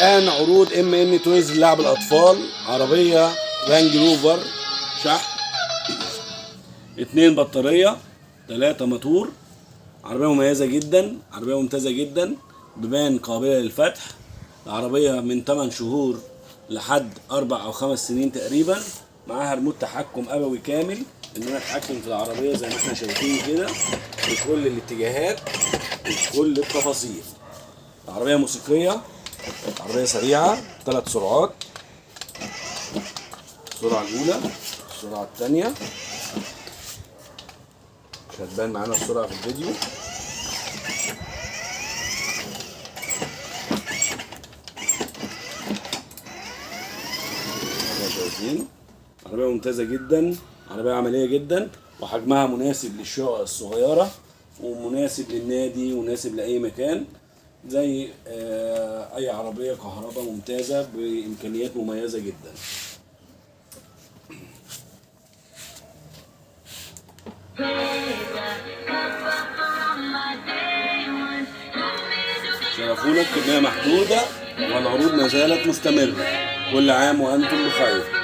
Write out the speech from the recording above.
الآن عروض MN تويز للعب الأطفال. عربية رانج روفر شحن، 2 بطارية، 3 موتور. عربية مميزة جدا، عربية ممتازة جدا، بيبان قابلة للفتح. العربية من 8 شهور لحد 4 أو 5 سنين تقريبا. معاها ريموت تحكم أبوي كامل، إن أنا أتحكم في العربية زي ما احنا شايفين كده في كل الاتجاهات وفي كل التفاصيل. عربية موسيقية، عربية سريعة، 3 سرعات. السرعة الأولى، السرعة الثانية، مش هتبان معانا السرعة في الفيديو. شايفين عربية ممتازة جدا، عربية عملية جدا، وحجمها مناسب للشقق الصغيرة ومناسب للنادي ومناسب لأي مكان، زي أي عربية كهرباء ممتازة بإمكانيات مميزة جدا. شرفونا، الكمية محدودة والعروض ما زالت مستمرة. كل عام وأنتم بخير.